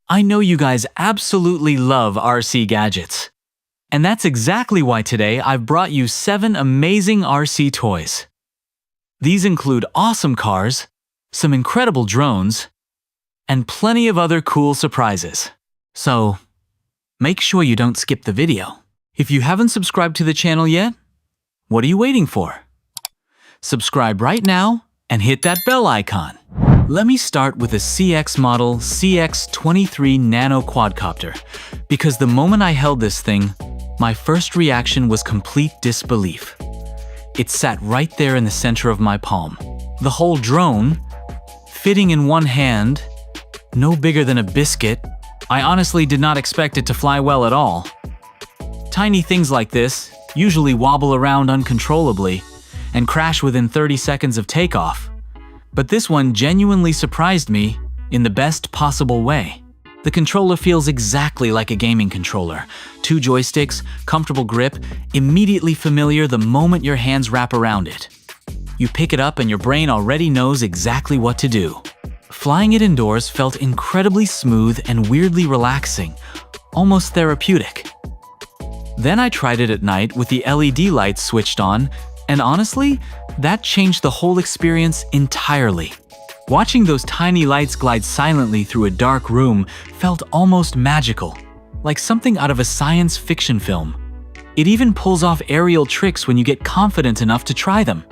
I know you guys absolutely love RC gadgets. And that's exactly why today I've brought you 7 amazing RC toys. These include awesome cars, some incredible drones, and plenty of other cool surprises. So, make sure you don't skip the video. If you haven't subscribed to the channel yet, what are you waiting for? Subscribe right now and hit that bell icon. Let me start with a CX model CX10 II Nano Quadcopter, because the moment I held this thing, my first reaction was complete disbelief. It sat right there in the center of my palm. The whole drone, fitting in one hand, no bigger than a biscuit. I honestly did not expect it to fly well at all. Tiny things like this usually wobble around uncontrollably and crash within 30 seconds of takeoff. But this one genuinely surprised me in the best possible way. The controller feels exactly like a gaming controller. 2 joysticks, comfortable grip, immediately familiar the moment your hands wrap around it. You pick it up and your brain already knows exactly what to do. Flying it indoors felt incredibly smooth and weirdly relaxing, almost therapeutic. Then I tried it at night with the LED lights switched on, and honestly, that changed the whole experience entirely. Watching those tiny lights glide silently through a dark room felt almost magical, like something out of a science fiction film. It even pulls off aerial tricks when you get confident enough to try them.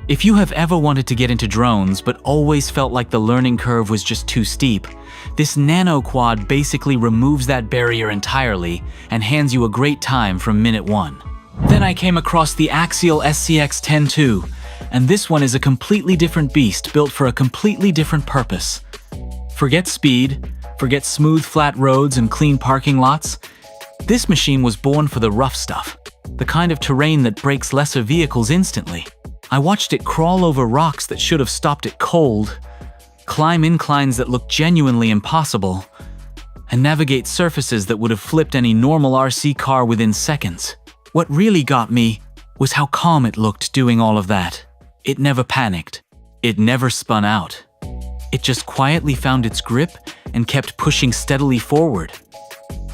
If you have ever wanted to get into drones but always felt like the learning curve was just too steep, this Nano Quad basically removes that barrier entirely and hands you a great time from minute 1. Then I came across the Axial SCX10 II, and this one is a completely different beast built for a completely different purpose. Forget speed, forget smooth flat roads and clean parking lots. This machine was born for the rough stuff, the kind of terrain that breaks lesser vehicles instantly. I watched it crawl over rocks that should have stopped it cold, climb inclines that looked genuinely impossible, and navigate surfaces that would have flipped any normal RC car within seconds. What really got me was how calm it looked doing all of that. It never panicked. It never spun out. It just quietly found its grip and kept pushing steadily forward.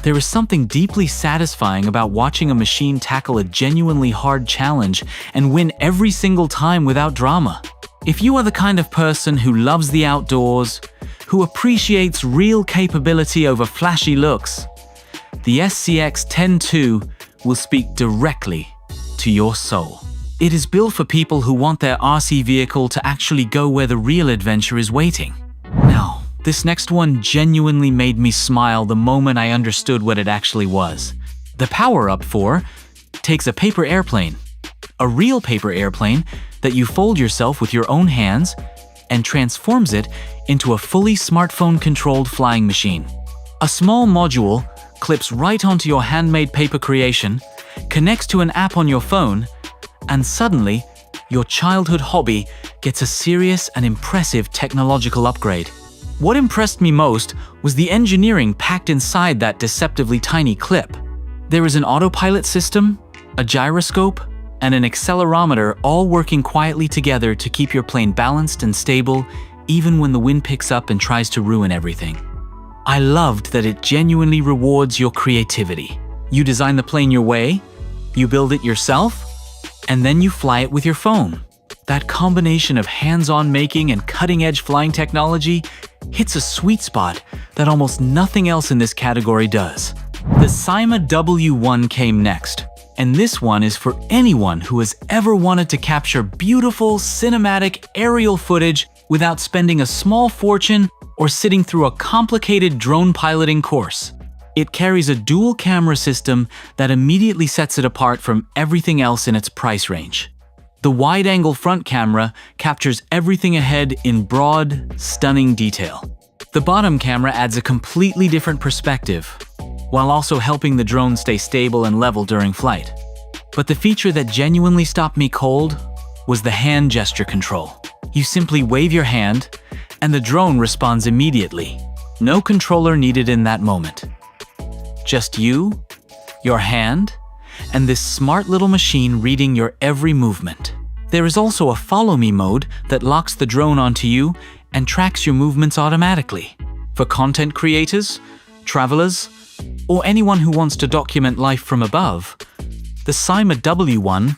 There is something deeply satisfying about watching a machine tackle a genuinely hard challenge and win every single time without drama. If you are the kind of person who loves the outdoors, who appreciates real capability over flashy looks, the SCX10 II will speak directly to your soul. It is built for people who want their RC vehicle to actually go where the real adventure is waiting. Now, this next one genuinely made me smile the moment I understood what it actually was. The POWERUP 4 takes a paper airplane, a real paper airplane that you fold yourself with your own hands, and transforms it into a fully smartphone-controlled flying machine. A small module clips right onto your handmade paper creation, connects to an app on your phone, and suddenly, your childhood hobby gets a serious and impressive technological upgrade. What impressed me most was the engineering packed inside that deceptively tiny clip. There is an autopilot system, a gyroscope, and an accelerometer all working quietly together to keep your plane balanced and stable even when the wind picks up and tries to ruin everything. I loved that it genuinely rewards your creativity. You design the plane your way, you build it yourself, and then you fly it with your phone. That combination of hands-on making and cutting-edge flying technology hits a sweet spot that almost nothing else in this category does. The Syma W1 came next, and this one is for anyone who has ever wanted to capture beautiful, cinematic aerial footage without spending a small fortune or sitting through a complicated drone piloting course. It carries a dual camera system that immediately sets it apart from everything else in its price range. The wide-angle front camera captures everything ahead in broad, stunning detail. The bottom camera adds a completely different perspective, while also helping the drone stay stable and level during flight. But the feature that genuinely stopped me cold was the hand gesture control. You simply wave your hand, and the drone responds immediately. No controller needed in that moment. Just you, your hand, and this smart little machine reading your every movement. There is also a follow me mode that locks the drone onto you and tracks your movements automatically. For content creators, travelers, or anyone who wants to document life from above, the Syma W1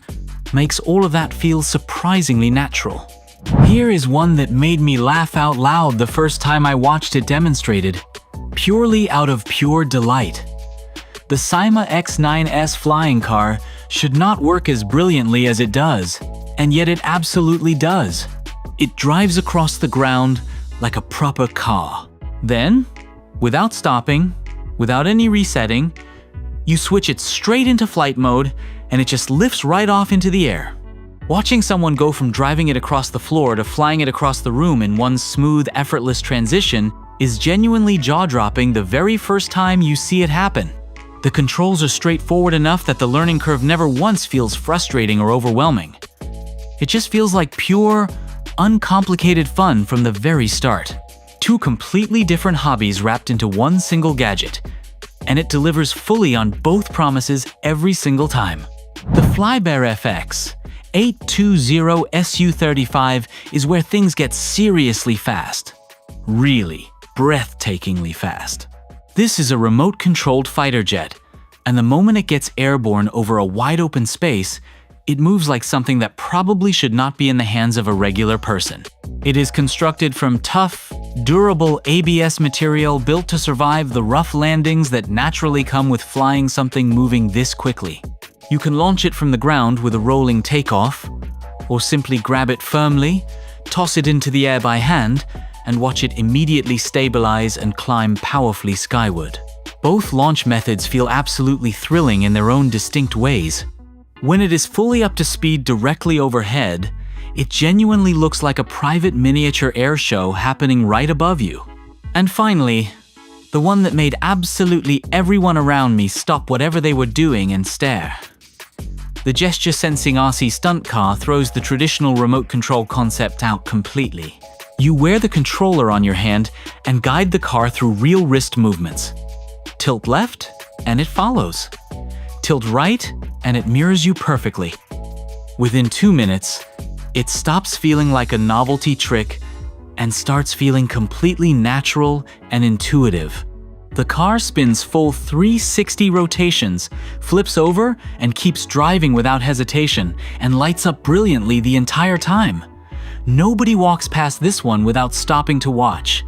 makes all of that feel surprisingly natural. Here is one that made me laugh out loud the first time I watched it demonstrated, purely out of pure delight. The Syma X9S Flying Car should not work as brilliantly as it does, and yet it absolutely does. It drives across the ground like a proper car. Then, without stopping, without any resetting, you switch it straight into flight mode and it just lifts right off into the air. Watching someone go from driving it across the floor to flying it across the room in one smooth, effortless transition is genuinely jaw-dropping the very first time you see it happen. The controls are straightforward enough that the learning curve never once feels frustrating or overwhelming. It just feels like pure, uncomplicated fun from the very start. Two completely different hobbies wrapped into one single gadget, and it delivers fully on both promises every single time. The Flybear FX820 SU35 is where things get seriously fast. Really, breathtakingly fast. This is a remote-controlled fighter jet, and the moment it gets airborne over a wide-open space, it moves like something that probably should not be in the hands of a regular person. It is constructed from tough, durable ABS material built to survive the rough landings that naturally come with flying something moving this quickly. You can launch it from the ground with a rolling takeoff, or simply grab it firmly, toss it into the air by hand, and watch it immediately stabilize and climb powerfully skyward. Both launch methods feel absolutely thrilling in their own distinct ways. When it is fully up to speed directly overhead, it genuinely looks like a private miniature air show happening right above you. And finally, the one that made absolutely everyone around me stop whatever they were doing and stare. The gesture-sensing RC Stunt car throws the traditional remote control concept out completely. You wear the controller on your hand and guide the car through real wrist movements. Tilt left, and it follows. Tilt right, and it mirrors you perfectly. Within 2 minutes, it stops feeling like a novelty trick and starts feeling completely natural and intuitive. The car spins full 360 rotations, flips over, and keeps driving without hesitation, and lights up brilliantly the entire time. Nobody walks past this one without stopping to watch.